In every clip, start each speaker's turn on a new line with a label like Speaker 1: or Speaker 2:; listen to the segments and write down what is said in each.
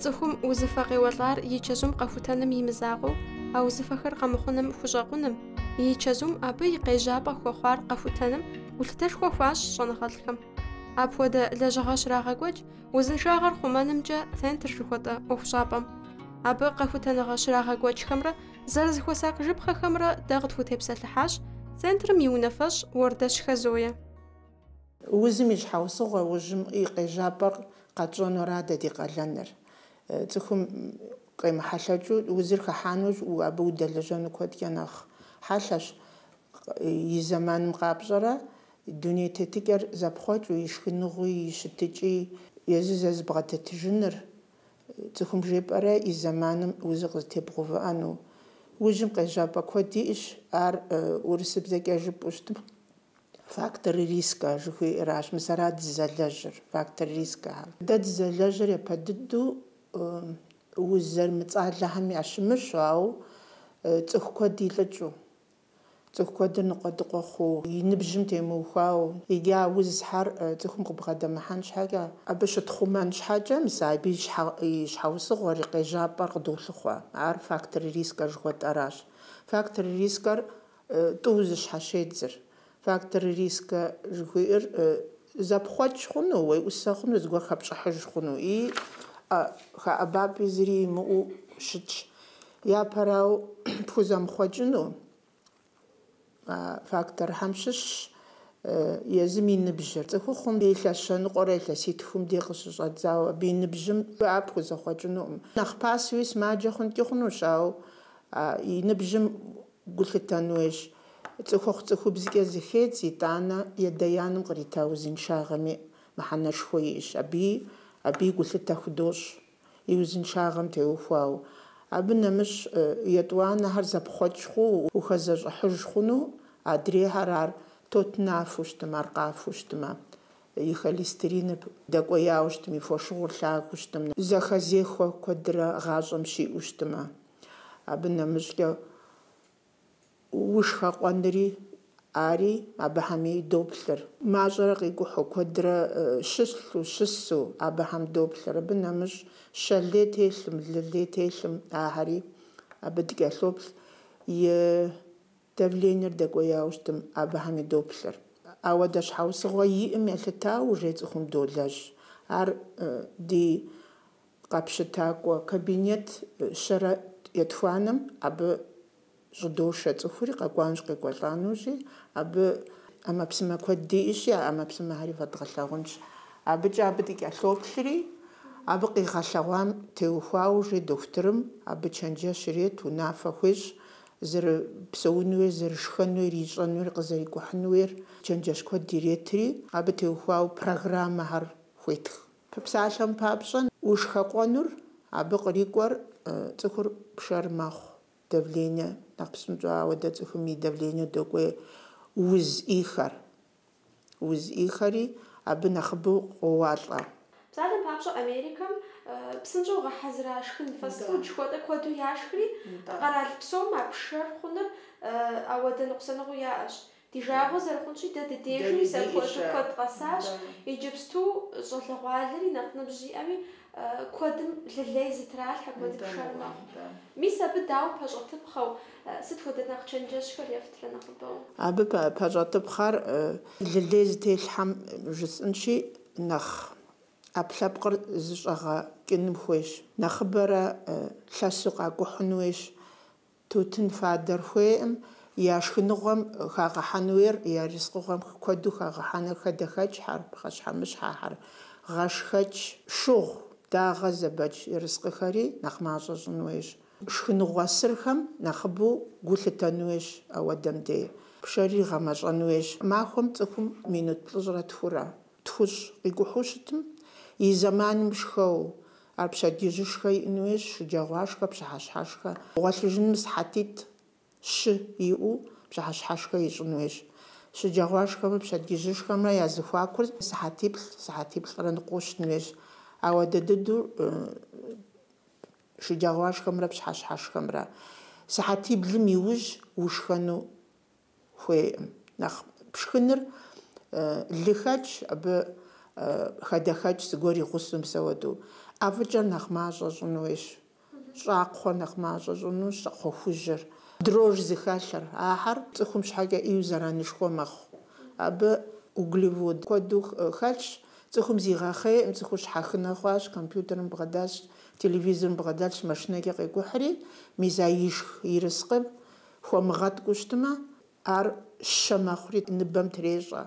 Speaker 1: Цӏыхум узыфэ къеуэлӏар и чэзум къэхутэным имызакъуэу, а узыфэхэр къэмыхъуным хущӏэкъуным, и чэзум абы и къежьапӏэ хуэхъуар къэхутэным улъытэшхуэ хуащӏ щӏэныгъэлӏхэм. Апхуэдэ лэжьыгъэ щрагъэкӏуэкӏ узыншагъэр хъумэнымкӏэ центр жыхуэтӏэ ӏуэхущӏапӏэм. Абы къэхутэныгъэ щрагъэкӏуэкӏхэмрэ зэрызэхуэсакъ жыпхъэхэмрэ дэ къытхутепсэлъыхьащ центрым и унэфэщӏ Уардэщхэ Зоя.
Speaker 2: Узым и щхьэусыгъуэ ужьым и къежьапӏэр къэтщӏэнура дэ ди къалэныр. Цӏыхум къемыхьэлъэкӏыу узыр хыхьэну абы удэлэжьэну куэдкӏэ нэхъ хьэлъэщ. И зэманым къапщӏэрэ дуней тетыкӏэр зэпхъуэкӏыу и шхыныгъуи, и щытыкӏи езы зэзбгъэдэтыжыныр цӏыхум жепӏэрэ и зэманым узыр къызытебгъэувыӏэну. Ужьым къежьапӏэ куэд иӏэщ, ар урысыбзэкӏэ жыпӏэу щытым фактор риска жыхуиӏэращ. Мис ара дызэлэжьыр, фактор риска. Дэ дызэлэжьыр япэ дыдэу уз зэрымыцӏалэхэм ящымыщу, ауэ цӏыху куэд илӏыкӏыу, цӏыху куэдыр ныкъуэдыкъуэ хъууэ, и ныбжьым темыухуауэ, иджы а узхьэр цӏыхум къыбгъэдэмыхьэн щхьэкӏэ, абы щытхъумэн щхьэкӏэ, мис абы и щхьэусыгъуэр, и къежьапӏэр къыдолъыхъуэ. Ар фактор риска жыхуэтӏэращ. Фактор рискэр тӏу зыщхьэщедзыр. Фактор рискэ жыхуиӏэр зэпхъуэкӏ хъуну, уеӏусэ хъуну, зыгуэр хэпщӏыхьыж хъуну, и хэӏэбапӏи зыри имыӏэу щытщ. Япэрауэ пхузэмыхъуэкӏыну факторхэм щыщщ езым и ныбжьыр. Цӏыхухъум илъэс щэныкъуэрэ илъэситхум де къыщыщӏэдзауэ, абы и ныбжьым ар пхузэхъуэкӏынуӏым. Нэхъ пасэуи сымаджэ хъункӏи хъунущ, ауэ и ныбжьым гу лъытэн хуейщ. Цӏыхубзкӏэ зыхедз, итӏанэ едэяным кърита узыншагъэми мыхьэнэшхуэ иӏэщ. Абы и гулъытэ худощӏ, и узыншагъэм теухуауэ. Абы нэмыщӏ етӏуанэхэр зэпхъуэкӏ хъууэ, ухэзэщӏыхьыж хъуну, адрейхьэр ар тотынафу щытымэ, аркъафу щытымэ, и холестериныр дэкӏуеяуэ щытымэ, и фошыгъур лъагэу щытымэ, зэхэзехуэ куэдрэ гъащӏэм щиӏэу щытымэ. Абы нэмыщӏкӏэ ушхэкъуэнри, ари абыхьэми доплъыр. Мащӏэрэ къикӏухьу куэдрэ щысу абыхьэм доплъыр. Абы нэмыщӏ щэлей телъым, лылей телъым ахьэри абы дыкӏэлъоплъ, и давлениер дэкӏуеяуэ щытым, абыхьэми доплъыр. Ауэдэ щхьэусыгъуэ иӏым елъытауэ уже цӏыхум долэжь. Ар ди къэпщытакӏуэ кабинет щэрэ етхуанэм абы щӏыдошэ цӏыхури къэкӏуанщ къекӏуэлӏэнущи, абы ӏэмэпсымэ куэд диӏэщи, а ӏэмэпсымэхьэри фӏэдгъэлъэгъунщ. Абыкӏэ абы дыкӏэлъоплъри, абы къигъэлъэгъуам теухуауэ уже дохутырым абы чэнджэщ ирет, унафэ хуещӏ, зэрыпсэунууи, зэрышхэнууи, ищӏэнууи, къызэрикӏухьынууи чэнджэщ куэд иретри, абы теухуауэ программэхэр хуетх. Псалъэм папщӏэ, ушхэкъуэнур абы кърикӏуэр цӏыхур пшэр мэхъу. Давление нэхъ псынщӏэу ауэдэ цӏыхум и давление докӏуей уз ӏихэри абы нэхъыбэу къоуалӏэ.
Speaker 1: Псалъэм папщӏэ Америкэм псынщӏэу гъэхьэзыра шхын фастфуд жыхуэтӏэ куэду яшхри, къэрал псом а пшэр хъуныр ауэдэ ныкъусаныгъуэ яӏэщ. Ди жагъуэ зэрыхъунщи, дэ дыдежи сэхуэду куэд къэсащ, иджыпсту щӏалэгъуалэри нэхъ ныбжь зиӏэми куэдым лылей зытралъхьэ, куэдым пшэр мэхъу. Мис абы дауэ пэщӏэтыпхъэу, сыт хуэдэ нэхъ чэнджэщхэр ефтрэ нэхъыбэу?
Speaker 2: Абы пэщӏэтыпхъэр лылей зытелъхьэм жысӏэнщи, нэхъ ӏэпкълъэпкъыр зыщӏэгъэкӏыным хуейщ. Нэхъыбэрэ лъэсу къакӏухьын хуейщ. Тутын фадэр хуейӏым, я шхыныгъуэм хагъэхьэнуейр, я рызкъыгъуэм куэду хагъэхьэныр хадэхэкӏхьэр, пхъэщхьэмыщхьэхьэр, гъэшхэкӏ, шыгъу, дагъэ зэбэдж рызкъыхэри нэхъ мащӏэ щӏын хуейщ. Шхыныгъуэ сырхэм нэхъыбэу гу лъытэн хуейщ ауэдэм де. Пшэри гъэмэщӏэн хуейщ. Махуэм цӏыхум минут плӏыщӏрэ тхурэ тхущӏ къикӏухьу щытым, и зэманым шхэу, ар пщэдджыжьышхэ иӏэн хуейщ, шыджагъуашхэ, пщыхьэщхьэшхэ. Гъуэлъыжыным сыхьэтитӏ щы иӏэу пщыхьэщхьэшхэ ищӏын хуейщ. Щыджагъуашхэмрэ пщэдджыжьышхэмрэ я зыхуакур сыхьэтиплӏ-сыхьэтиплӏрэ ныкъуэу щытын хуейщ. Ауэдэ дыдэу шыджагъуашхэмрэ пщыхьэщхьэшхэмрэ сыхьэтиблым иужь ушхэну хуейӏым. Нэхъ пшхыныр лыхэкӏ, абы хадэхэкӀ зыгуэр игъусэу мысэуэду. ӀэфӀыкӀэр нэхъ мащӀэ щӀыну уещ. ЩӀакхъуэр нэхъ мащӀэ щӀыну щӀэкхъуэхужьыр. Дрож зыхэлъыр. Ахьэр цӀыхум щхьэкӀэ Ӏейуэ зэранышхуэ мэхъу. Абы углевод куэду хэлъщ. ЦӀыхум зигъэхъейм, цӀыхур щхьэхынэ хъуащ, компьютерым бгъэдащ, телевизорым бгъэдащ, машинэкӀэ къекӀухьри, мис а ишх ирыскъым хуэмыгъэткӀуу щытмэ, ар щэ мэхъури ныбэм трещӀэ.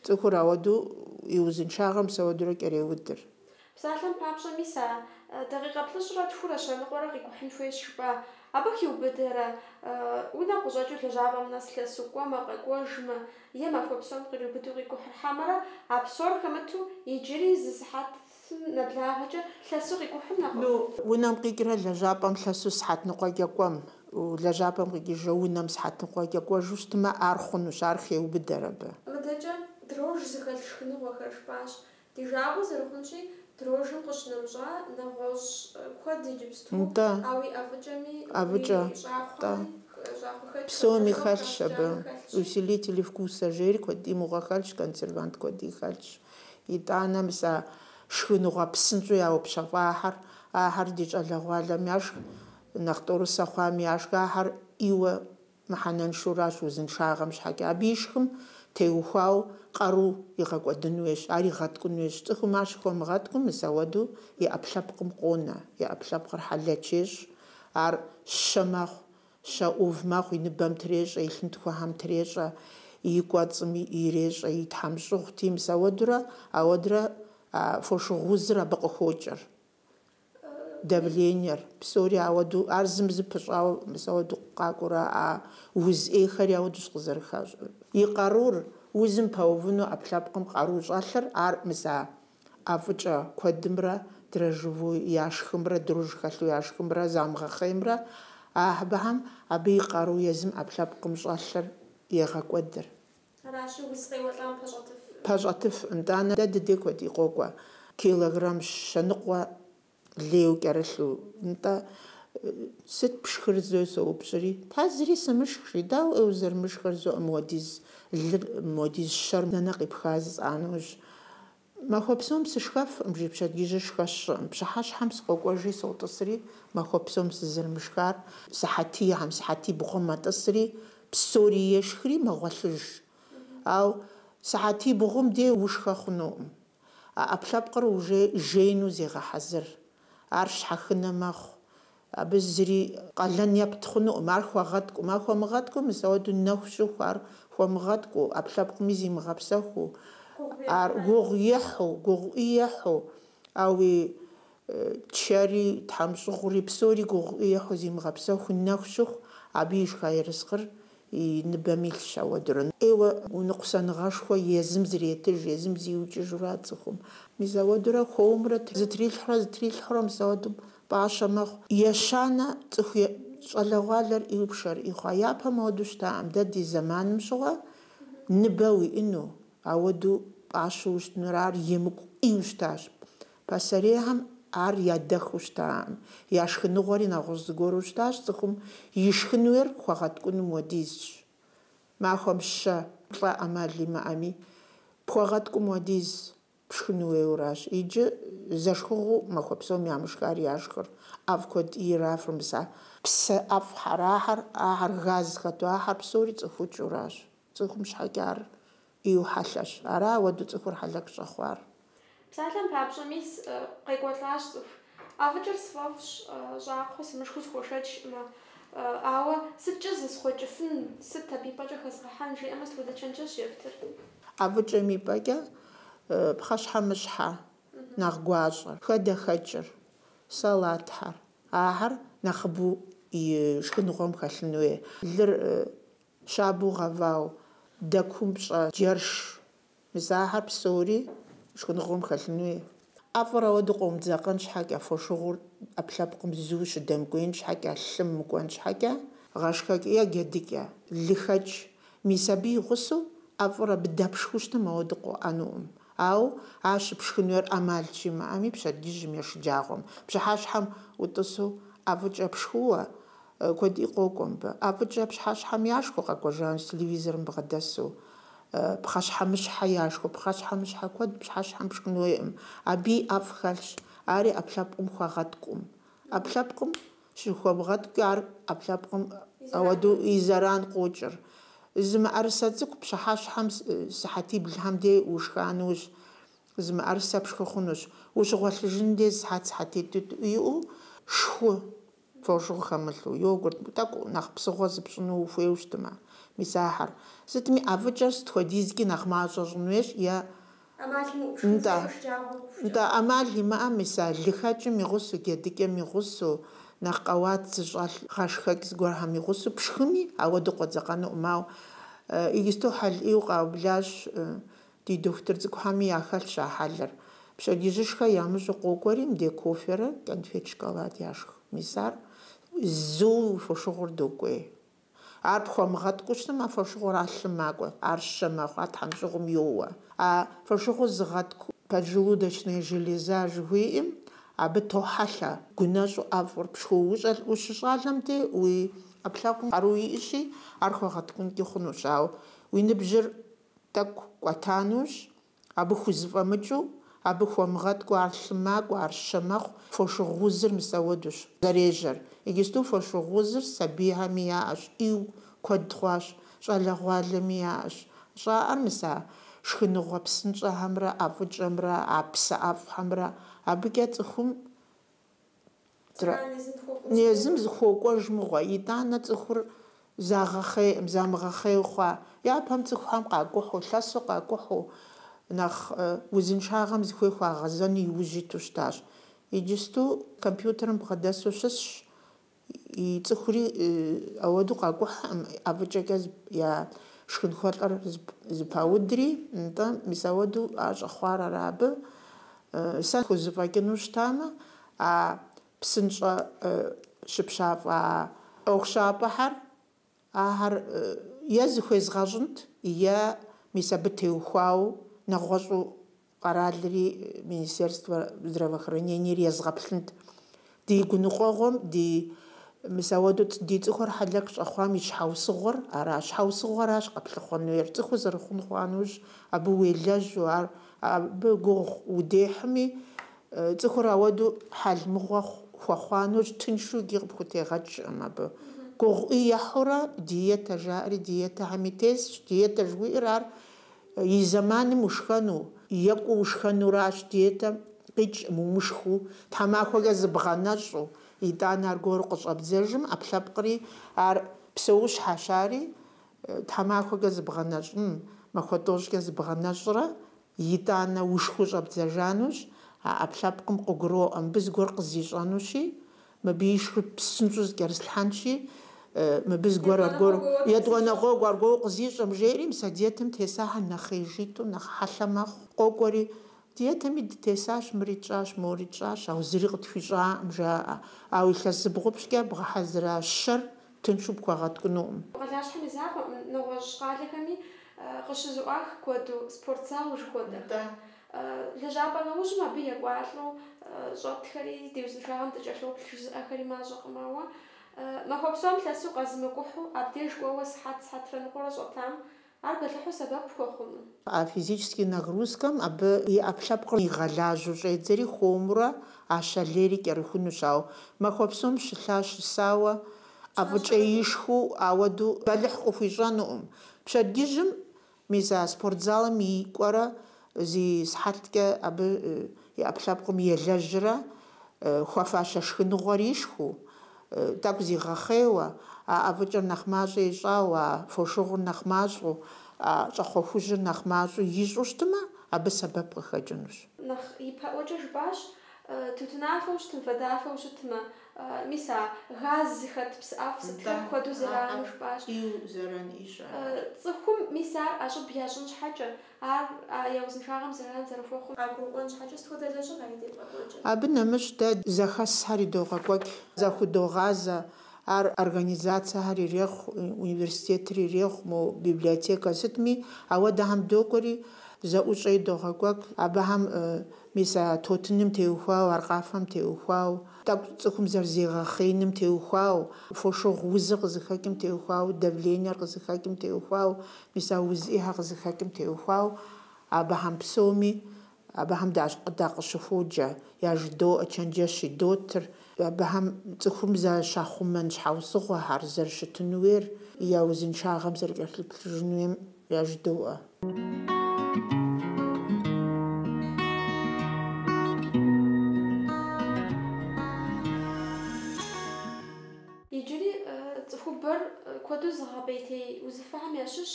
Speaker 2: Цӏыхур ауэду и узыншагъэм псэуэдурэ кӏэреудыр.
Speaker 1: Псалъэм папщӏэ мис а дакъикъэ плӏыщӏрэ тхурэ щэныкъуэрэ къикӏухьын хуейщ жыпӏа. Абы хиубыдэрэ унэм къыщӏэкӏыу лэжьапӏэм нэс лъэсу кӏуэмэ, къэкӏуэжмэ, е махуэ псом къриубыду къикӏухьыр хьэмэрэ а псор хэмыту иджыри зы сыхьэтым нэблагъэкӏэ лъэсу къикӏухьым нэхъ.
Speaker 2: Унэм къикӏрэ лэжьапӏэм лъэсу сыхьэт ныкъуэкӏэ кӏуэм, лэжьапӏэм къикӏыжрэ унэм сыхьэт ныкъуэкӏэ кӏуэжу щытмэ, ар хъунущ, ар хеубыдэр абы.
Speaker 1: Мыдэкӏэ дрож зыхэлъ шхыныгъуэхэр жыпӏащ. Ди жагъуэ зэрыхъунщи, дрожым къыщынэмыщӏа нэгъуэщӏ куэд иджыпсту, ауи ӏэфӏыкӏэми, щӏакхъуэми,
Speaker 2: псоми хэлъщ абы. Усилители вкуса жери куэдий мыгъуэ хэлъщ, консервант куэдий хэлъщ. ИтӀанэ мис а шхыныгъуэ псынщӏэу яупщэфӏа ахьэр ди щӏалэгъуалэм яшх, нэхъ тӏорысэ хъуами яшх, ахьэр ӏийуэ мыхьэнэншэуращ узыншагъэм щхьэкӏэ. Абы ишхым теухуауэ къару игъэкӏуэдын хуейщ, ар игъэткӏун хуейщ. Цӏыхум ар щыхуэмыгъэткӏум мыс ауэду и ӏэпкълъэпкъым къонэ. И ӏэпкълъэпкъыр хьэлэ чещ, ар щэ мэхъу, щэ ӏув мэхъу, и ныбэм трещӏэ, и лъынтхуэхэм трещӏэ, и кӏуэцӏым ирещӏэ, и тхьэмщӏыгъути, мыс ауэдурэ фошыгъу узыр абы къыхокӏыр. Давлениер псори ауэду, ар зым зыпыщӏауэ мыс ауэду къакӏуэрэ, а уз ӏейхэри ауэдущ къызэрыхащӏыр. И къарур узым пэувыну ӏэпкълъэпкъым къару щӏэлъыр, ар мыс а ӏэфӏыкӏэ куэдымрэ дрожжевой яшхымрэ, друж хэлъу яшхымрэ, замыгъэхъеймрэ, абыхэм абы и къару езым ӏэпкълъэпкъым щӏэлъыр егъэкӏуэдыр.
Speaker 1: Аращи, уз къеуэлӏам пэщӏэтыф.
Speaker 2: Пэщӏэтыф, ntӏанэ дэ дыдей куэдий къокӏуэ. Килограмм щэныкъуэ лейуэ кӏэрылъу. НтӀэ сыт пшхырзэу соупщӏри, та зыри сымышхщи, дауэ узэрымышхэр зо мыуэдиз лыр, мыуэдиз щэр дэнэ къипха зыцӏанущ. Махуэ псом сышхэфӏым, жыг пщэдджыжьыр схуэсщӏыркъым. Пщыхьэщхьэм сыкъокӏуэжри сотӏысри, махуэ псом сызэрымышхар сыхьэтий бгъум этӏысри, псори ешхри мэгъуэлъыж. Ауэ сыхьэтий бгъум де ушхэ хъунукъым. А ӏэпкълъэпкъыр жейну зегъэхьэзыр. Ар щхьэхынэ мэхъу. Абы зыри къалэн епт хъунукъым. Ар хуэгъэткӏуэм. Ар хуэмыгъэткӏуэм мыс ауэду нэху щыху, ар хуэмыгъэткӏуэу, ӏэпкълъэпкъми зимыгъэпсэхуу, ар гугъу ехьу, ауи чэри, тхьэмщӏыгъури, псори гугъу ехьу зимыгъэпсэхуу, нэху щыху, абы ишха ерыскъыр и ныбэм илъщ ауэдурэ. Ӏейуэ уныкъусаныгъэшхуэ езым зретыж, езым зиукӏыжурэ цӏыхум. Мис ауэдурэ хуэмурэ зытрилъхьурэ мыс ауэду пӏащэ мэхъу. Ещанэ цӏыху щӏалэгъуалэр иупшэр ихъуа. Япэм ауэду щытаӏым. Дэ ди зэманым щыгъуэ ныбэ уиӏыну, ауэду пӏащэу щытынур, ар емыкӏу ӏийуэ щытащ. Пасэрейхэм ар ядэхыу щытаӏым. Я шхыныгъуэри нэгъуэщӏ зыгуэру щытащ. Цӏыхум и шхынуейр хуэгъэткӏуным хуэдизщ. Махуэм щэ лӏэ ӏэмал имыӏэми, пхуэгъэткӏум хуэдиз пшхын хуейуэращ. Иджы зэшхыгъуу махуэ псом ямышхар яшхыр. Ӏэфӏ куэд ирафыр мыс а псэ ӏэфӏхьэр, ахьэр газ хэту, ахьэр псори цӏыхукӏыуращ. Цӏыхум щхьэкӏэ ар ӏейуэ хьэлъэщ. Ара ауэду цӏыхур хьэлъэк щӏэхъуар.
Speaker 1: Псалъэм папщӏэ мис къекӏуэлӏащ цӏыху. ӏэфӏыкӏэр сфӏэфӏщ, щӏакхъуэ сымышхыу схуошэчӏмэ, ауэ сыткӏэ зысхуэкӏыфын, сыт абы ипӏэкӏэ хэзгъэхьэн жиӏэмэ, сыхуэдэчэнкӏэ щефтыр.
Speaker 2: ӏэфӏыкӏэм ипӏэкӏэ пхъэщхьэмыщхьэ нэхъ гуащӏэр, хадэхэкӏыр, салатхьэр, ахьэр нэхъыбэу и шхыныгъуэм хэлъын хуей. Лыр щабэу гъэвауэ, дэкум пщӏэ джэрш, мис ахьэр псори шхыныгъуэм хэлъын хуей. ӏэфӏыр ауэду къомыдзакъэн щхьэкӏэ, фошыгъур ӏэпкълъэпкъым зу щыдэмыкӏуеин щхьэкӏэ, лъым мыкӏуэн щхьэкӏэ, гъэшхэкӏэ е джэдыкӏэ, лыхэкӏ. Мис абы и гъусэу ӏэфӏыр абы дэпшхыу щытым ауэду къоӏэнукъым. Ауэ ар щыпшхын хуейр ӏэмал щимыӏэми, пщэдджыжьым е шыджагъуэм. Пщыхьэщхьэм утӏысу ӏэфӏыкӏэ пшхыуэ куэдий къокӏуэ мыбы. ӏэфӏыкӏэ пщыхьэщхьэм яшхыу къэкӏуэжащ телевизорым бгъэдэсу. пхъэщхьэмыщхьэ яшхуэ, пхъэщхьэмыщхьэ куэд пщхьэщхьэм пшхын уеӏым. Абы и ӏэфӏ хэлъщ. Ари ӏэпкълъэпкъым хуагъэткӏуэм. Ӏэпкълъэпкъым щыхуэмыгъэткӏуи ар ӏэпкълъэпкъым ауэдэу и зэран къокӏыр. Зымыӏэрысэ цӏыкӏу пщыхьэщхьэм сыхьэтиблхэм дей ушханущ. Зымыӏэрысэ пшхы хъунущ. Ущыгъуэлъыжын дей сыхьэтитӏу иӏэу шху фошыгъу хэмылъу, йогурт, тӏэкӏу нэхъ псыгъуэ зыпщӏыну ухуейуэ щытымэ. Мис ахьэр. Сытми ӏэфӏыкӏэр сытхуэдизкӏи нэхъ мащӏэ щӏын хуейщ, Ӏэмал имыӏэм мис а лыхэкӏым игъусэу, джэдыкӏэм игъусэу, нэхъ къэуат зыщӏэлъ гъэшхэкӏ зыгуэрхэм игъусэу пшхыми ауэдэу къодзэкъэнуӏым. Ауэ иджысту хьэлыӏэу къаублащ ди дохутыр цӏыкӏухэми яхэлъщ а хьэлыр. Пщэдджыжьышхэ ямыщӏу къокӏуэри мыдей коферэ конфет, шоколад яшх. Мис ар зыу фошыгъур докӏуей. Ар пхуэмыгъэткӏуэу щытмэ, фошыгъур ар лъым макӏуэ, ар щэ мэхъу, ар тхьэмщӏыгъум йоуэ. А фошыгъур зыгъэткӏу поджелудочная железа жыхуиӏэм, абы тохьэлъэ гунэщӏу ӏэфӏыр. Пшхы ущыщӏалэм де уи ӏэпкълъэпкъым къару иӏэщи, ар хуэгъэткӏункӏи хъунущ. Ауэ уи ныбжьыр тӏэкӏу кӏуэтанущ, абы хузэфӏэмыкӏыу, абы хуэмыгъэткӏуу ар лъым макӏуэ, ар щэ мэхъу. Фошыгъу узыр мис ауэдущ зэрежьэр. Иджысту фошыгъу узыр сабийхэми яӏэщ, ӏийуэ куэд хъуащ, щӏалэгъуалэми яӏэщ. Щӏаӏэр мис а шхыныгъуэ псынщӏэхэмрэ, ӏэфӏыкӏэмрэ, а псы ӏэфӏхэмрэ, абыкӏэ цӏыхум езым зыхуокӏуэж мыгъуэ. Итӏанэ цӏыхур загъэхъейӏым, замыгъэхъей хъуа. Япэм цӏыхухэм къакӏухьу, лъэсу къакӏухьу, нэхъ узыншагъэм зыхуей хуагъэзэну иужь иту щытащ. Иджысту компьютерым бгъэдэсу щысщ, и цӏыхури ауэдэу къакӏухьӏым, ӏэфӏыкӏэкӏэ я шхынхуэлӏэр зыпаудри, нтӏэ мис ауэдэу ащӏэхъуар ара абы. Сэ хузэфӏэкӏыну щытамэ, а псынщӏэ щыпщафӏа ӏуэхущӏапӏэхьэр, ахэр е зыхуезгъэщӏынт, е мис абы теухуауэ нэгъуэщӏу къэралри Министерство здравоохранениер езгъэплъынт. Ди гуныкъуэгъуэм, мис ауэдэу ди цӏыхур хьэлъэк щӏэхъуам и щхьэусыгъуэр аращ. Щхьэусыгъуэращ къэплъыхъуэн хуейр. Цӏыхур зэрыхъун хъуа нэужь абы уелэжьу, абы гугъу удехьми, цӏыхур ауэдэу хьэл мыгъуэ хуэхъуа нэужь тыншу иджы къыпхутегъэкӏым абы. Гугъуӏуи ехьурэ диетэ жаӏэри диетэхьэми тесщ. Диетэ жыхуиӏэр ар и зэманым ушхэну, екӏуу ушхэнуращ. Диетэ къикӏ умышху, тхьэмахуэкӏэ зыбгъэнэщӏу, итӏанэ аргуэру къыщӏэбдзэжым, ӏэпкълъэпкъри ар псэущхьэщ ари, тхьэмахуэкӏэ зыбгъэнэщӏым, махуэ тӏощӏкӏэ зыбгъэнэщӏрэ, итӏанэ ушхыу щӏэбдзэжанущ, а ӏэпкълъэпкъым къыгуроӏуэ. Мыбы зыгуэр къызищӏэнущи, мыбы ишхыр псынщӏэу зыкӏэрыслъхьэнщи, мыбы зыгуэр етӏуанэ гъуэгу аргуэру къызищӏэм жери, мис а диетэм тесахьэр нэхъ хъежитӏу, нэхъ хьэлъэ мэхъу. Къокӏуэри диетэми дытесащ, мыритщӏащ, моритщӏащ, ауэ зыри къытхуищӏаӏым жаӏэ. Ауэ илъэс зыбгъупщӏкӏэ бгъэхьэзыра щэр тыншу пхуэгъэткӏунукъым.
Speaker 1: Къалащхьэм и закъуэ нэгъуэщӏ къалэхэми къыщызыӏуах куэду спортзал жыхуэдэ. Лэжьапӏэ нэужьым абы екӏуалӏэу щӏэтхэри ди узыншагъэм дыкӏэлъоплъ жызыӏэхэри мащӏэкъым. Ауэ махуэ псом лъэсу къэзымыкӏухьу, абдеж кӏуэуэ сыхьэтрэ ныкъуэрэ щӏэтам, ар бэлыхьу сэбэп хуэхъуну.
Speaker 2: А физический нагрузкэм абы и ӏэпкълъэпкъыр игъэлажьэу щӏедзэри хуэмурэ а щалейри кӏэрыхунущ. Ауэ махуэ псом щысауэ ӏэфӏыкӏэ ишхыу ауэдэу бэлыхь къыхуищӏэнукъым. Пщэдджыжьым мис а спортзалым и кӏуэрэ зи сыхьэткӏэ абы и ӏэпкълъэпкъым елэжьрэ хуэфащэ шхыныгъуэр ишхыу, тӏэкӏу зигъэхъейуэ, а ӏэфӏыкӏэр нэхъ мащӏэ ищӏауэ, а фошыгъур нэхъ мащӏэу, а щӏэхъуэхужьыр нэхъ мащӏэу ищӏу щытымэ, абы сэбэп къыхэкӏынущ.
Speaker 1: Нэхъ ипэӏуэкӏэ жыпӏащ, тутынафэу щытым, фэдафэу щытмэ, мис а газ зыхэт псы ӏэфӏ сытхэр куэду зэрану жыпӏащ.
Speaker 2: Зэран ищӏэ.
Speaker 1: Цӏыхум мис ар ӏэщӏыб ящӏын щхьэкӏэ, ар я узыншагъэм зэран зэрыхуэхъум къагурыӏуэн щхьэкӏэ сытхуэдэ лэжьыгъэ и депӏэӏуэкӏэ.
Speaker 2: Абы нэмыщӏ дэ зэхэсхьэр идогъэкӏуэкӏ, зэхудогъазэ. ар организациехэр ирехъу, университетыр ирехъу, мо библиотека сытми, ауэдэхэм докӏуэри зэӏущӏэи догъэкӏуэк, абыхэм мис а тотыным теухуау, аркъафэм теухуау, тӏэкӏу цӏыхум зэрызегъэхъейным теухуау, фошыгъу узыр къызыхэкӏым теухуау, давлениер къызыхэкӏым теухуау, мис а уз ӏыхьэ къызыхэкӏым теухуау, абыхэм псоми, абыхэм дакъыщыхуоджэ, яжыдоӏэ, чэнджэщ идотыр, абыхэм цӏыхум защахъумэн щхьэусыгъуэхьэр, зэрыщытын хуейр, я узыншагъэм зэрыкӏэлъыплъыжын хуейм яжыдоӏэ.
Speaker 1: Иджыри цӏыхубэр куэду зыгъэбъейтей узыфэхэм ящыщ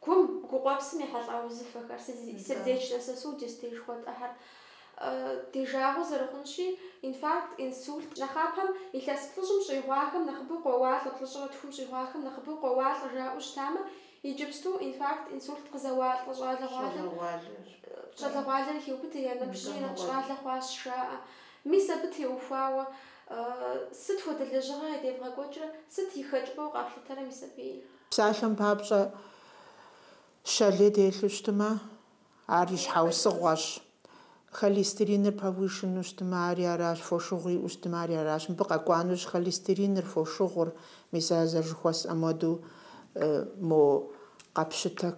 Speaker 1: гум гукъуэпсым ехьэлӏа узыфэхэр, сердечное сосудистые жыхуэтӏэхьэр. Ди жагъуэ зэрыхъунщи, инфаркт, инсульт нэхъапэм илъэс плӏыщӏым щӏигъуахэм нэхъыбэу къуэуалӏэ, плӏыщӏрэ тхум щӏигъуахэм нэхъыбэу къуэуалӏэ жаӏэу щытамэ, иджыпсту инфаркт, инсульт къызэуалӏэ, щӏалэгъуалэр хеубыдэ, я ныбжьыр нэхъ щӏалэ хъуащ жаӏэ. Мис абы теухуауэ сыт хуэдэ лэжьыгъэ ядевгъэкӏуэкӏрэ, сыт и хэкӏыпӏэу къаплъытэрэ мис абыи?
Speaker 2: Псалъэм папщӏэ щэлей телъу щытымэ, ар и щхьэусыгъуэщ. Холестериныр повышенну щытымэ, ари аращ, фошыгъу иӏэу щытымэ, ари аращ. Мыбы къэкӏуанущ холестериныр, фошыгъур, мис а зэрыжыхуэсӏэм хуэдэу мо къэпщытэ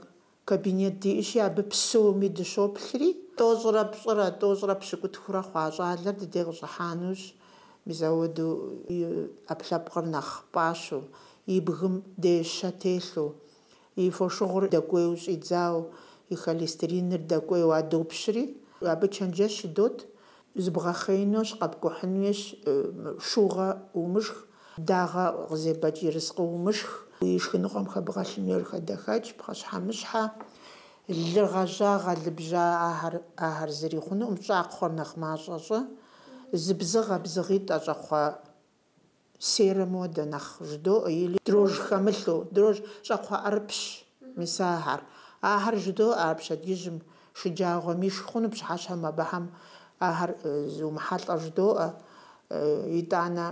Speaker 2: кабинет диӏэщи, абы псоми дыщоплъри, тӏощӏрэ пщӏырэ, тӏощӏрэ пщыкӏутхурэ хъуа щӏалэр ди деж къыщӏыхьанущ. Мис ауэдэу и ӏэпкълъэпкъыр нэхъ пӏащэу, и бгым дещэ телъу, и фошыгъур дэкӏуейуэ щӏидзауэ, и холестериныр дэкӏуейуэ адопщри, абы чэнджэщ идот, зыбгъэхъеинущ, къэпкӏухьын хуейщ, шыугъэ умышх, дагъэ къызебэкӏ, ерыскъы умышх, и шхыныгъуэм хэбгъэлъын хуейр хэдэхэкӏ, пхъэщхьэмыщхьэ, лы гъэжьа, гъэлыбжьа ахэр зыри хъунуӏым, щӏакхъуэр нэхъ мащӏэ щӏы, зыбзыгъэ, бзыгъитӏ ӏэщӏэкхъуэ серым хуэдэ нэхъ жыдоӏэ, или дрож хэмылъу, дрож щӏакхъуэ ӏэрыпщ, мис ахэр жыдоӏэ ар пщэдджыжьым, шыджагъуэми хъуну пщыхьэщхьэм абыхэм ахэр зумыхьэлӏэ жыдоӏэ, итӏанэ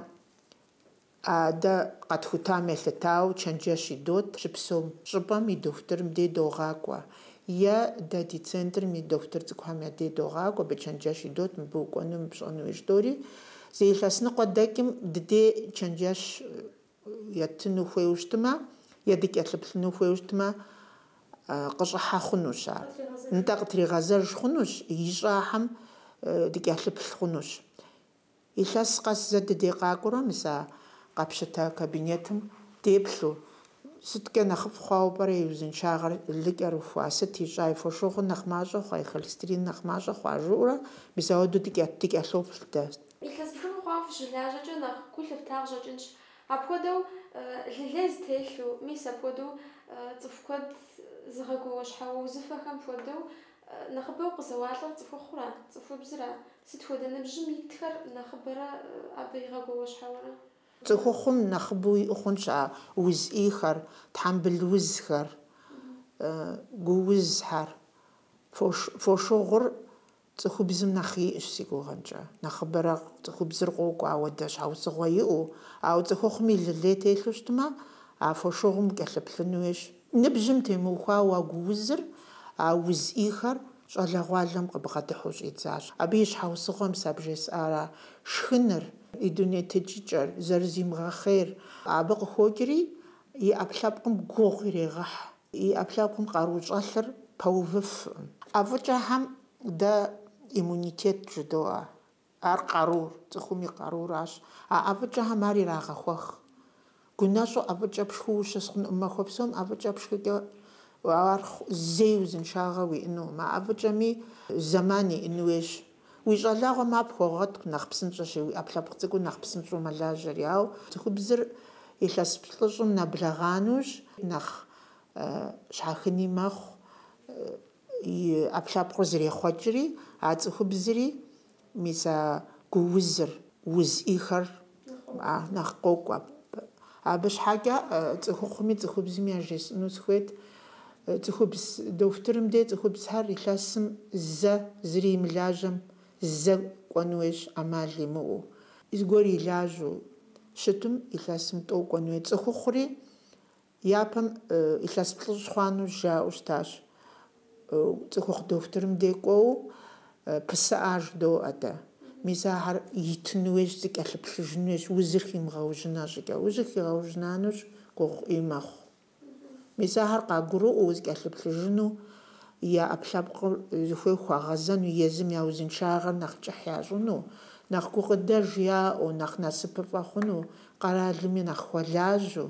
Speaker 2: дэ къэтхутам елъытауэ чэнджэщ идот щыпсэум щӏыпӏэм и дохутырым дей догъакӏуэ, е дэ ди центрым и дохутыр цӏыкӏухэм я дей догъакӏуэ, абы чэнджэщ идот, мыбы укӏуэну мыпщӏэну жытӏори, зы илъэс ныкъуэ дэкӏым дыдей чэнджэщ етыну хуейуэ щытымэ, е дыкӏэлъыплъыну хуейуэ щытымэ, къыщӏыхьэ хъунущ ар. НтӀэ къытригъэзэж хъунущ, и щӏахьэм дыкӏэлъыплъ хъунущ. Илъэс къэс зэ дыдей къакӏуэрэ, мис а къэпщытэ кабинетым деплъу, сыткӏэ нэхъыфӏ хъуауэ пӏэрэ и узыншагъэр лыкӏэр ухуа, сыт ищӏа, и фошыгъур нэхъ мащӏэ хъуа, и холестерин нэхъ мащӏэ хъуа жыӏэурэ, мис ауэдэу дыкӏэлъоплъ дэ.
Speaker 1: Илъэс бжыгъэ хъуауэ фыщылажьэкӏэ нэхъ гу лъыптагъ щӏэкӏынщ. Апхуэдэу лылез телъу, мис апхуэдэу цӏыху куэд зыгъэгугъущхьэуэ узыфэхэм хуэдэу нэхъыбэу къызэуалӏэр цӏыхухъура, цӏыхубзра, сыт хуэдэ ныбжьым итхэр нэхъыбэрэ абы игъэгугъущхьэурэ?
Speaker 2: Цӏыхухъум нэхъыбэу иӏэу хъунщ а уз ӏийхэр, тхьэмбыл узхэр, гу узхэр, фошыгъур цӏыхубзым нэхъ иӏэщ си гугъэмкӏэ. Нэхъыбэрэ цӏыхубзыр къокӏуэ ауэдэ щхьэусыгъуэ иӏэу, ауэ цӏыхухъуми лылей телъу щытымэ, а фошыгъум укӏэлъыплъыну хуейщ. Ныбжьым темыухуауэ а гу узыр, а уз ӏийхэр щӏалэгъуалэм къыбгъэдыхьу щӏидзащ. Абы и щхьэусыгъуэм сабж есӏара шхыныр, и дунейтыкӏыкӏэр, зэрызимыгъэхъейр, абы къыхокӏри и ӏэпкълъэпкъым гугъу ирегъэхь, и ӏэпкълъэпкъым къару щӏэлъыр пэувыфӏым. ӏэфӏыкӏэхэм дэ иммунитет жыдоӏэ, ар къарур, цӏыхум и къаруращ. А ӏэфӏыкӏэхэм ар ирагъэхуэх. Гунэщӏу ӏэфӏыкӏэ пшхыу ущысхъунуӏым, махуэ псом ӏэфӏыкӏэ пшхыкӏэ ар зэи узыншагъэ уиӏэнукъым. А ӏэфӏыкӏэми зэман иӏэн хуейщ. Уи щӏалэгъуэм пхуэгъуэт нэхъ псынщӏэщ, уи ӏэпкълъэпкъ цӏыкӏур нэхъ псынщӏэу мэлажьэри. Ауэ цӏыхубзыр илъэс плӏыщӏым нэблагъанущ, нэхъ щхьэхыни мэхъу, и ӏэпкълъэпкъыр зрехъуэкӏри, а цӏыхубзри мис а гу узыр, уз ӏийхэр нэхъ къокӏуэ. Абы щхьэкӏэ цӏыхухъуми цӏыхубзми яжесӏэну сыхуейт, цӏыхубз дохутырым де цӏыхубзхэр илъэсым зэ зыри имылажьэм зэ кӏуэну хуейщ, ӏэмал имыӏэу. Зыгуэр илажьэу, щытым илъэсым тӏокӏуэн хуей. Цӏыху хъури япэм илъэс плӏыщӏ хъуану жаӏэу щытащ. Цӏыхухъу дохутырым декӏуэу пысыӏэж доӏэ. Мис ахэр итыну хуейщ, зыкӏэлъыплъыжыну хуейщ, узыр химыгъэужьына щӏыкӏэ. Узыр хигъэужьынанущ гугъу ӏуй мэхъу. Мис ахэр къагурыӏуэу зыкӏэлъыплъыжыну я ӏэпкълъэпкъыр зыхуей хуагъэзэну, езым я узыншагъэр нэхъ кӏыхь ящӏыну, нэхъ гукъыдэж яӏэу, нэхъ насыпыфӏэ хъуну, къэралми нэхъ хуэлажьэу.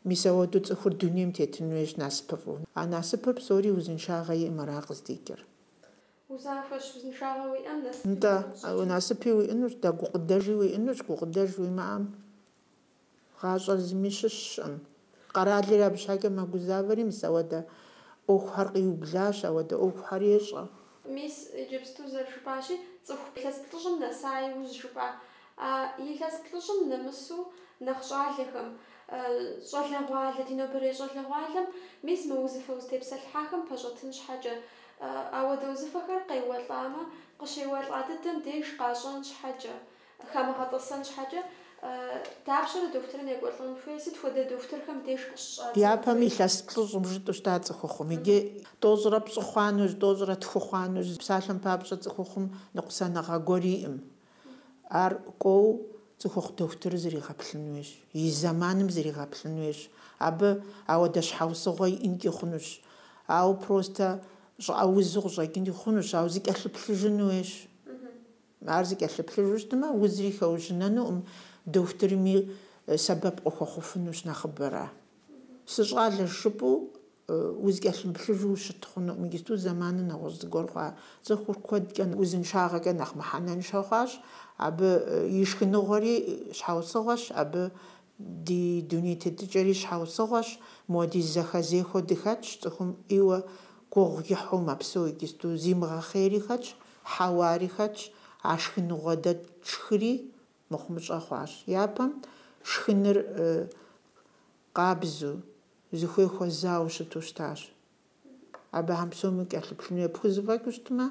Speaker 2: Мис ауэдэу цӏыхур дунейм тетыну хуейщ насыпыфӏэу. А насыпыр псори узыншагъэ иӏэм ара къыздикӏыр.
Speaker 1: Узахуэщ узыншагъэ уиӏэм
Speaker 2: НтӀэ, насыпи уиӏэнущ, гукъыдэжи уиӏэнущ, гукъыдэж уимыӏэм гъащӏэр зыми щыщӏым. Къэралыр абы щхьэкӏэ мэгузавэри, мис ауэдэ ӏуэхухьэр къиублащ, ауэдэ ӏуэхухьэр ещӏэ.
Speaker 1: Мис иджыпсту зэрыжыпӏащи, цӏыху илъэс плӏыщӏым нэсаи узжыпӏа. Илъэс плӏыщӏым нэмысу нэхъ щӏалэхэм, щӏалэгъуалэ, ди нобэрей щӏалэгъуалэм мис мы узыфэ узытепсэлъхьахэм пэщӏэтын щхьэкӏэ, ауэдэ узыфэхэр къеуэлӏамэ, къыщеуэлӏа дыдэм деж къащӏэн щхьэкӏэ, хамыгъэтӏысэн щхьэкӏэ, дапщэрэ дохутырым екӏуэлӏэн хуей, сыт хуэдэ дохутырхэм деж къыщыщӏадзэн?
Speaker 2: Япэм илъэс плӏыщӏым жытӏу щыта цӏыхухъум. Иджы тӏощӏрэ пщӏы хъуанущ, тӏощӏрэ тху хъуанущ. Псалъэм папщӏэ цӏыхухъум ныкъусаныгъэ гуэр иӏым. Ар кӏуэу цӏыхухъу дохутырыр зригъэплъын хуейщ, и зэманым зригъэплъын хуейщ. Абы ауэдэ щхьэусыгъуэ иӏэнкӏи хъунущ. Ауэ просто щӏыӏэ узу къыщӏэкӏынкӏи хъунущ, ауэ зыкӏэлъыплъыжын хуейщ. Ар зыкӏэлъыплъыжу щытымэ, узри хэужьынэнуӏым, дохутырми сэбэп къыхуэхъуфынущ нэхъыбэрэ. Сыщӏалэщ жыпӏэу узыкӏэлъыплъыжу ущыт хъунуӏым. Иджыпсту зэманыр нэгъуэщӏ зыгуэр хъуа. Цӏыхур куэдкӏэ узыншагъэкӏэ нэхъ мыхьэнэншэ хъуащ. Абы и шхыныгъуэри щхьэусыгъуэщ, абы ди дуней тетыкӏэри щхьэусыгъуэщ. Моадиз зэхэзехуэ дыхэтщ, цӏыхум ӏейуэ гугъу ихьу мэпсэу. Иджыпсту зимыгъэхъейри хэтщ, хьэуари хэтщ. А шхыныгъуэ дэт шхыри мыхъумыщӏэ хъуащ. Япэм шхыныр къабзэу, зыхуей хуэзауэ щыту щытащ. Абыхьэм псоми укӏэлъыплъын хуей. Пхузэфӏэкӏыу щытмэ,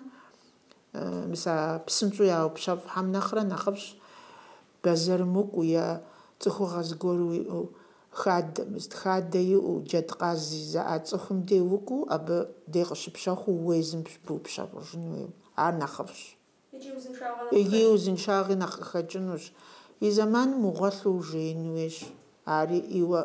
Speaker 2: мис а псынщӏэу яупщэфӏхьэм нэхърэ нэхъыфӏщ бэзэрымыкӏуу е цӏыхугъэ зыгуэру уиӏэу, хадэ иӏэу, джэдкъаз зиӏа цӏыхум де укӏуу, абы де къыщыпщэхуу уезым пыупщэфӏыжын хуейщ. Ар нэхъыфӏщ. Иджы узыншагъи нэхъ къыхэкӏынущ. И зэманым угъуэлъу ужеин хуейщ. Ари ӏейуэ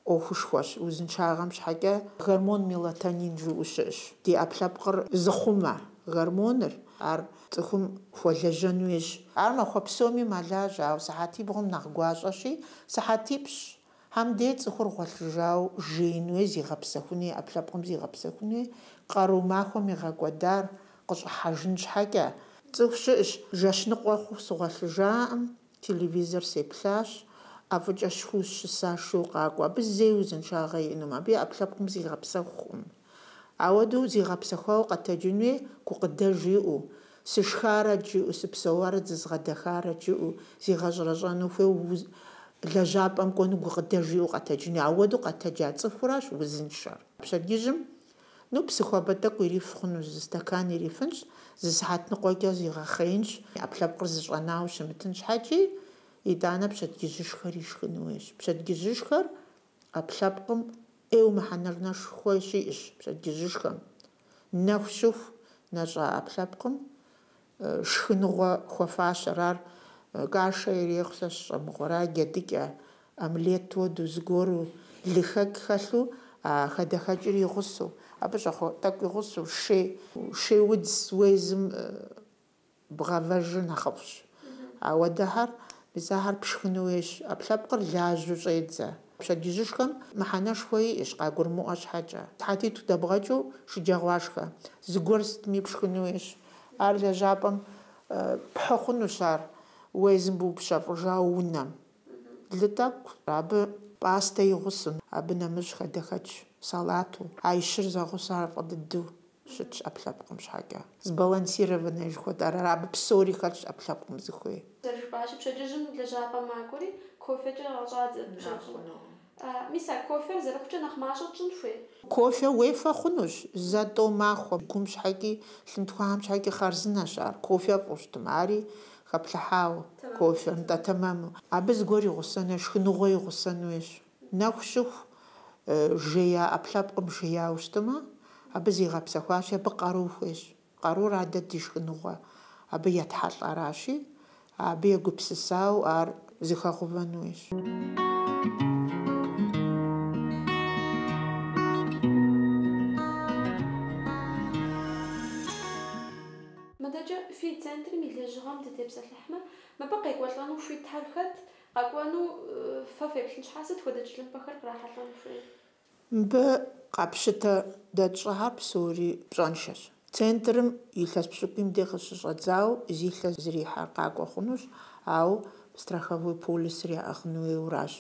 Speaker 2: ӏуэхушхуэщ. Узыншагъэм щхьэкӏэ гормон мелатонин жыӏэу щыӏэщ. Ди ӏэпкълъэпкъыр зыхъумэ гормоныр. Ар цӏыхум хуэлэжьэн хуейщ. Ар махуэ псоми мэлажьэ, ауэ сыхьэтибгъум нэхъ гуащӏэщи, сыхьэтипщ. Хьэм де цӏыхур гъуэлъыжауэ жеин хуей, зигъэпсэхун хуей, ӏэпкълъэпкъым зигъэпсэхун хуей. Къару махуэм игъэкӏуэдар къыщӏыхьэжын щхьэкӏэ. Цӏыху щыӏэщ, жэщ ныкъуэ хъу сыгъуэлъыжаӏым, телевизор сеплъащ, ӏэфӏыкӏэ щхыу щыса шоу къакӏуэ. Абы зэи узыншагъэ иӏэнум, абы и ӏэпкълъэпкъым зигъэпсэхукъым. Ауэдэу зигъэпсэхуауэ къэтэджын хуей, гукъыдэж иӏэу, сышхарэ жыӏэу, сыпсэуарэ зызгъэдэхарэ жыӏэу, зигъэщӏэрэщӏэну хуейуэ, лэжьапӏэм кӏуэну гукъыдэж иӏэу къэтэджын хуей. Ауэдэу къэтэджа цӏыхуращ узыншэр. Пщэдджыжьым, псыхуабэ тӏэкӏу ириф хъунущ, зы стэкан ирифынщ, зы сыхьэт ныкъуэкӏэ зигъэхъеинщ, ӏэпкълъэпкъыр зыщӏэнауэ щымытын щхьэкӏи, итӏанэ пщэдджыжьышхэр ишхын хуейщ. Пщэдджыжьышхэр ӏэпкълъэпкъым ӏейуэ мыхьэнэшхуэ щиӏэщ пщэдджыжьышхэм. Нэху щыху нэщӏа ӏэпкълъэпкъым шхыныгъуэ хуэфащэр. Ар кашэ ирехъу, сэ сщӏэмыгъуэра, джэдыкӏэ, омлет хуэдэу зыгуэру, лыхэк хэлъу, хадэхэкӏыр игъусэу, абы щӏэхъуэ тӏэкӏу игъусэу, шей удз уезым бгъэвэжыр нэхъыфӏщ. Ауэдэхьэр мис ахэр пшхыну хуейщ. Ӏэпкълъэпкъыр лажьэу щӏедзэ. Пщэдджыжьышхэм мыхьэнэшхуэ иӏэщ, къагурымыӏуэ щхьэкӏэ. Сыхьэтитӏу дэбгъэкӏыу шыджэгъуашхэ. Зыгуэр сытми пшхыну хуейщ. Ар лэжьапӏэм пхьы хъунущ ар, уезым пыупщэфӏыжауэ унэм. Лы тӏэкӏу, абы пӏастэ игъусэу, абы нэмыщӏ хадэхэкӏ, салату. А и щыр зэгъусэу ар фӏы дыдэу щытщ ӏэпкълъэпкъым щхьэкӏэ. Збалансированный жыхуэтӏэр ар, абы псори хэлъщ ӏэпкълъэпкъым зыхуей.
Speaker 1: Зэрыжыпӏащи, пщэдджыжьым лэжьапӏэ макӏуэри кофекӏэ къащӏадзэ пщэдджыжьым. Мис а кофер зэрыхъукӏэ нэхъ мащӏэ тщӏын хуей?
Speaker 2: Кофе уефэ хъунущ, зэтӏэу махуэ. Гум щхьэкӏи, лъынтхуэхьэм щхьэкӏи хъарзынэщ ар. Кофе фӏыущ щытым, ари хэплъыхьауэ кофе тэмэму абы зыгуэр игъусэну шхыныгъуэ игъусэну ещ нэху щыху жея ӏэплъэпкъым жеяуэ щытымэ абы зигъэпсэхуащи абы къару хуейщ къарур адэ ди шхыныгъуэ абы етхьэлӏэращи абы егупсысауэ ар зыхэхъувэну ещ.
Speaker 1: Мыдэкӏэ фи центрым и лэжьыгъэм дытепсэлъыхьмэ, мыбы къекӏуэлӏэну хуитхьэр хэт? Къэкӏуэну фэ феплъын щхьа сыт хуэдэ кӏэлъымпӏэхэр кърахьэлӏэн хуей?
Speaker 2: Мыбы къапщытэ дэт щӏыхьэр псори пщӏэншэщ. Центрым илъэс пщыкӏуийм де къыщыщӏэдзауэ зилъэ зрихьэр къакӏуэ хъунущ, ауэ страховой полисыр яӏыгъын хуейуэращ.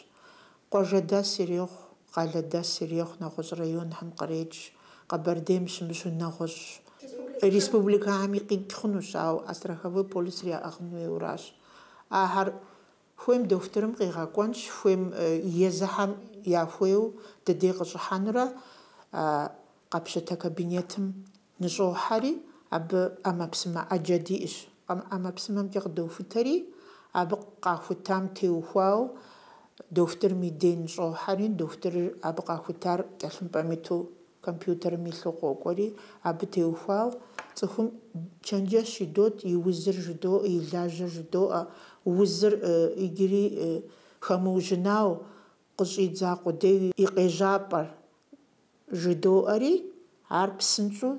Speaker 2: Къуажэдэс ирехъу, Къалэдэс ирехъу, нэгъуэщӏ районхэм кърекӏ, Къэбэрдейм щымыщу нэгъуэщӏ республикэхьэми къикӏ хъунущ, ауэ страховой полисыр яӏыгъын хуейуэращ. Ахьэр хуейм дохутырым къигъэкӏуэнщ, хуейм езыхьэм яхуейуэ дыдей къыщӏыхьэнурэ къапщытэ кабинетым ныщӏохьэри абы ӏэмэпсымэ ӏэджэ диӏэщ. ӏэмэпсымэмкӏэ къыдохутэри абы къахутам теухуауэ дохутырым и дей нщӏохьэри дохутырыр абы къахутар кӏэлъымпӏэм иту компьютерым илъу къокӏуэри абы теухуауэ цӏыхум чэнджэщ идот, и узыр жыдоӏэ, и лажьэр жыдоӏэ, узыр иджыри хэмыужьынауэ къыщӏидза къудейуи и къежьапӏэр жыдоӏэри ар псынщӏэу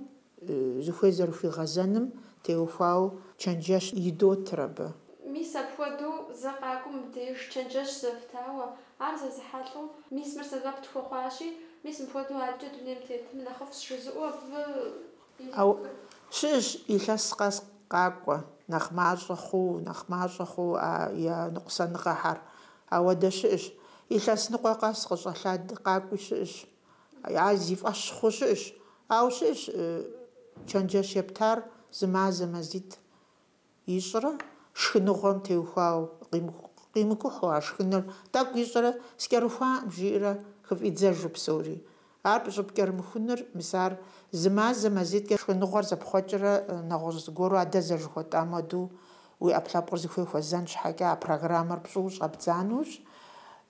Speaker 2: зыхуей зэрыхуигъэзэным теухуауэ чэнджэщ идотыр абы.
Speaker 1: Мис апхуэдэу зэ къакӏуэу мыбдеж чэнджэщ зэфтауэ, ар зэзыхьэлӏэу мис мыр сэбэп тхуэхъуащи, мис мыпхуэдэу адэкӏэ дунейм тетым нэхъыфӏ щызыӏэу абы
Speaker 2: щыӏэщ илъэс къэс къакӏуэ, нэхъ мащӏэ хъуу я ныкъусаныгъэхьэр, ауэдэ щыӏэщ. Илъэс ныкъуэ къэс къыщӏэлъа къакӏуи щыӏэщ, ар зи фӏэщ хъу щыӏэщ, ауэ щыӏэщ чэнджэщ ептар зы мазэ мазит ищӏрэ шхыныгъуэм теухуауэ къимыкӏухьу ар шхыныр тӏэкӏу ищӏрэ скӏэрыхуаӏым жиӏэрэ хыфӏидзэжу псори. Ар пщӏыпӏ кӏэрымыхуныр мис ар зы мазэ мазиткӏэ шхыныгъуэр зэпхъуэкӏрэ нэгъуэщӏ зыгуэру адэ зэрыжыхуэтӏам хуэдэу уи ӏэплъэпкъыр зыхуей хуэзэн щхьэкӏэ а программэр пщӏыуэ щӏэбдзанущ,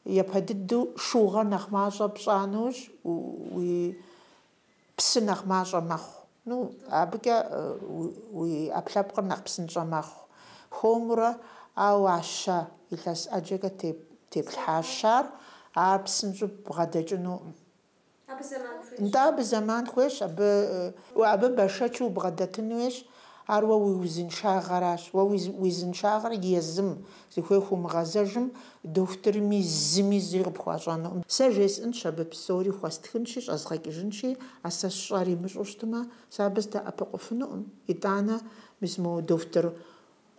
Speaker 2: япэ дыдэу шыугъэр нэхъ мащӏэ пщӏанущ, уи псы нэхъ мащӏэ мэхъу. Абыкӏэ уи ӏэплъэпкъыр нэхъ псынщӏэ мэхъу. Хуэмурэ ауэ ащэ илъэс ӏэджэкӏэ теплъхьащар ар псынщӏэу бгъэдэкӏынуӏым. Абы зэман хуейщ, абы бэшэчу убгъэдэтын хуейщ, ар уэ уи узыншагъэращ. Уэ уи зыншагъэр езым зыхуей хуумыгъэзэжым дохутырми зыми зыри къыпхуащӏэнукъым. Сэ жесӏэнщ абы псори хуэстхынщи щӏэзгъэкӏыжынщи, сэ сщӏэр имыщӏэу щытмэ, сэ абы здэӏэпыкъуфынукъым. ИтӀанэ мис мо дохутыр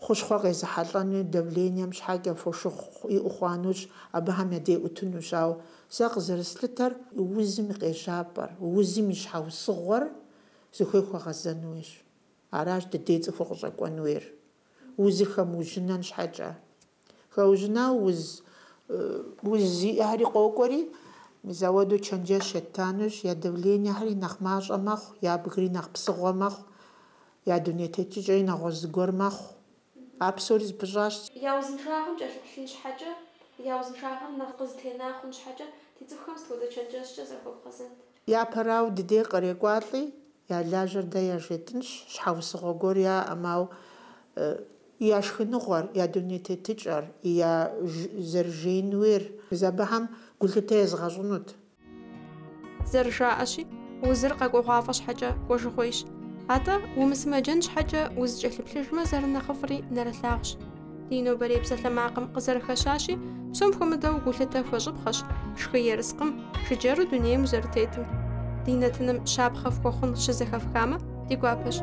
Speaker 2: хущхъуэ къезыхьэлӏэну давлением щхьэкӏэ фошыгъу иӏу хъуанущ, абыхэм ядеӏутынущ, ауэ сэ къызэрыслъытэр узым и къежьапӏэр, узым и щхьэусыгъуэр зыхуей хуэгъэзэн хуейщ. Аращ дыдей цӏыхур къыщӏэкӏуэн хуейр. Узыр хэмыужьынэн щхьэкӏэ. Хэужьынауэ уз зиӏэхьэри къокӏуэри, мис ауэдэу чэнджэщ етанущ, я давлениехьэри нэхъ мащӏэ мэхъу, я бгыри нэхъ псыгъуэ мэхъу, я дуней тетыкӏэри нэгъуэщӏ зыгуэр мэхъу. Ар псори збыщӏащ.
Speaker 1: Я узыншагъэм кӏэлъыплъын щхьэкӏэ, я узыншагъэм нэхъ къызытена хъун щхьэкӏэ, ди цӏыхухэм сыт хуэдэ чэнджэщкӏэ зэрыхуэбгъэзэнт?
Speaker 2: Япэрауэ дыдей кърекӏуалӏи, я лажьэр дэ яжетӏынщ, щхьэусыгъуэ гуэр яӏэм, ауэ я шхыныгъуэр, я дуней тетыкӏэр, я зэрыжеин хуейр, мис абыхэм гулъытэ езгъэщӏынут.
Speaker 1: Зэрыжаӏэщи, узыр къэкӏуэгъуафӏэ щхьэкӏэ кӏуэжыгъуейщ. АтӀэ умысымэджэн щхьэкӏэ узыкӏэлъыплъыжмэ, зэрынэхъыфӏри нэрылъагъущ. Ди нобэрей псалъэмакъым къызэрыхэщащи, псом хуэмыдэу гулъытэ хуэщӏыпхъэщ шхы ерыскъым, шыджэру дунейм узэрытетым. Ди нэтыным щапхъэ фхуэхъун щызэхэфхамэ, ди гуапэщ.